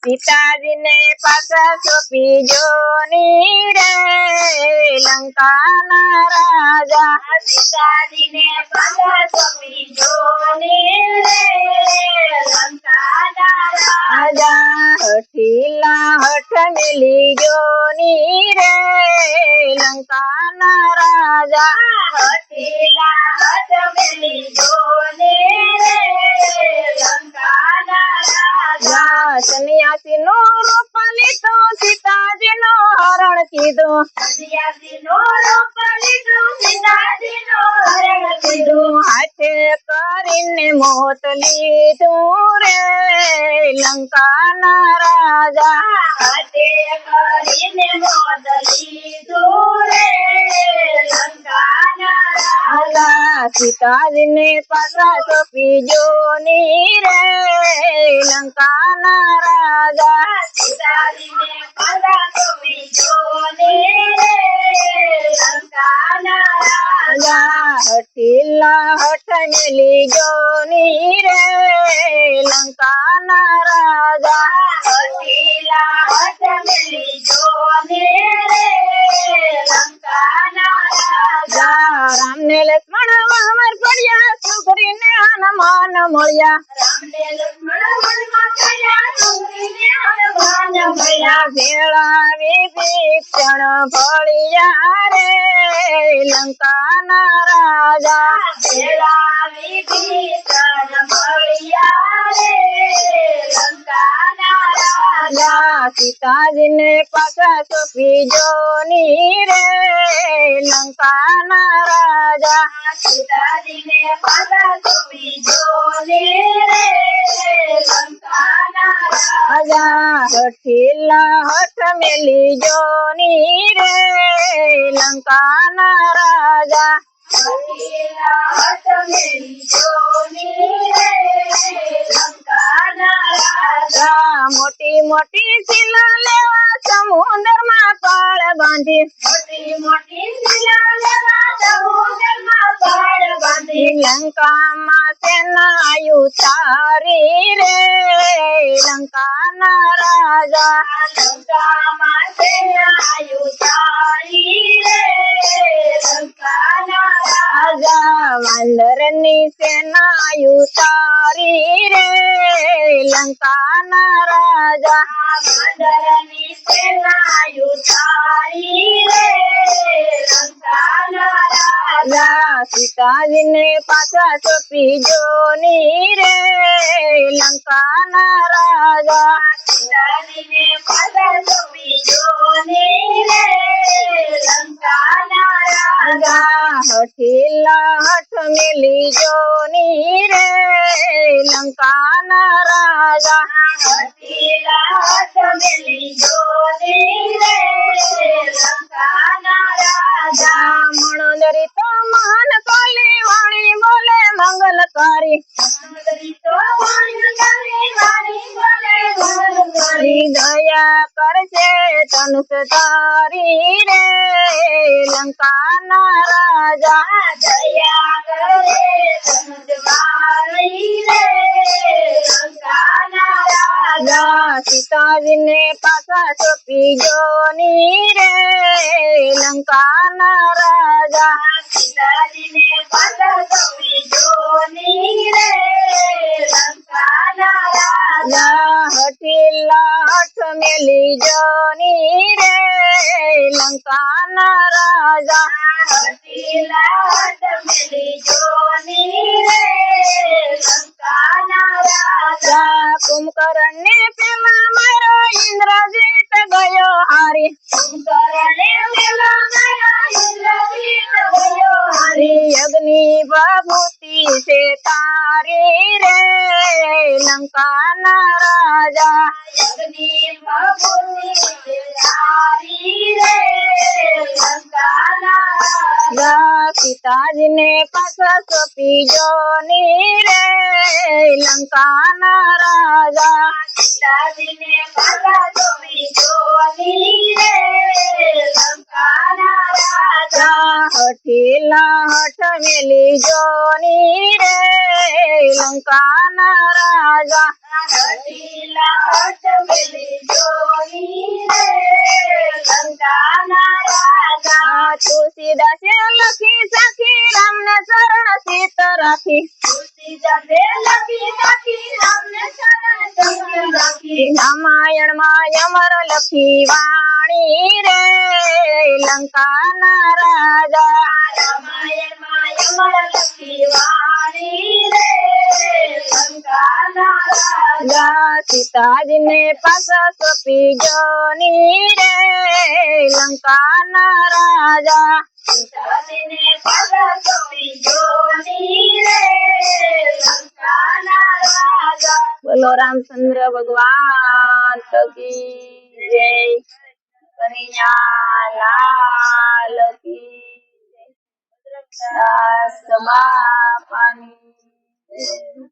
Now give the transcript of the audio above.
सीताजी ने पासा सोंपी जोनी रे लंका ना राजा। सीताजी ने पासा सोंपी जोनी रे लंका ना राजा। हठीला हठ मिली जोनी रे लंका ना राजा। हठीला हठ मिली जोनी रे लंका ना राजा। सन्यासी नो रूप लीधो सीताजी नो हरण कीधो। सन्यासी नो रूप लीधो सीताजी नो हरण कीधो। हाथे करीने मोत लीधो रे लंका ना राजा। हाथे करीने मोत लीधो रे लंका ना राजा। सीताजी ने पासा सोंपी जोनी रे लंका ना राजा। सीताजी ने पासा सोंपी जोनी रे लंका ना राजा। हठीला हठ मिली जोनी रे लंका ना राजा। हठीला हठ मिली जोनी रे लंका ना राजा। राम ने लक्ष्मण वनमार पड्या सुग्री ने हनुमान मळ्या। राम ने लक्ष्मण वनमार पड्या सुग्री ने हनुमान मळ्या। भेळा विभीषण भळ्या रे लंका ना राजा। भेळा विभीषण भळ्या रे लंका ना राजा। सीताजी ने पासा सोंपी जोनी रे लंका ना राजा। सीताजी ने पासा सोंपी जोनी रे लंका ना राजा। हठीला हठ मिली जोनी रे लंका ना राजा। हठीला हठ मिली जोनी रे लंका ना राजा। मोटी मोटी शिला लेवा समुद्र में पाळ बांधी। मोटी मोटी शिला लेवा समुद्र में पाळ बांधी। लंका में सेना उतारी रे लंका ना राजा। लंका में सेना उतारी रे लंका ना राजा। वानरनी सेना उतारी रे लंका ना राजा। वानरनी सेना उतारी रे लंका ना राजा। सीताजी ने पासा सोंपी जोनी रे लंका ना राजा। सीताजी ने पासा सोंपी जोनी रे लंका ना राजा। हठीला हठ मिली जोनी रे लंका ना राजा। हठीला हठ मिली जोनी रे लंका ना राजा। मनोदरी तो महान कोली वाणी बोले मंगलकारी। तो वाणी बोले मंगलकारी। दया करजे धनुष धारी रे लंका ना राजा। दया करे धनुष धारी रे लंका ना राजा। सीताजी ने पासा सोंपी जोनी रे लंका ना राजा। सीताजी ने पासा सोंपी जोनी रे लंका ना राजा। हठीला हठ मिली जोनी रे लंका ना राजा। हठीला हठ मिली जोनी रे लंका ना राजा। कुंभकर्ण ने पेला मारो इंद्रजीत गयो हारी। कुंभकर्ण ने पेला मारो इंद्रजीत गयो हारी। अग्नि बभूति से तारी रे लंका ना राजा। अग्नि बभूति से तारी रे लंका ना राजा। सीताजी ने पासा सोंपी जोनी रे लंका ना राजा। सीताजी ने पासा सोंपी जोनी रे लंका ना राजा। हठीला हठ मिली जोनी रे लंका ना राजा। રચીલા અટવેલી જોઈ રે લંકાના રાજા તુલસીદાસે લખી સખી રામને શરણ ચિત્ત રાખી તુલસીદાસે લખી સખી રામને શરણ ચિત્ત રાખી રામાયણમાં અમર લખી વાણી રે લંકાના રાજા રામાયણમાં અમર લખી વાણી રે લંકાના રાજા સીતાજીને પાસ સોંપી જોની રે લંકાના રાજા સીતાજીને પાસ સોંપી જોની રે લંકાના રાજા બોલો રામચંદ્ર ભગવાન કી જય કનૈયા લાલ કી જય દાસ બાપાની જય.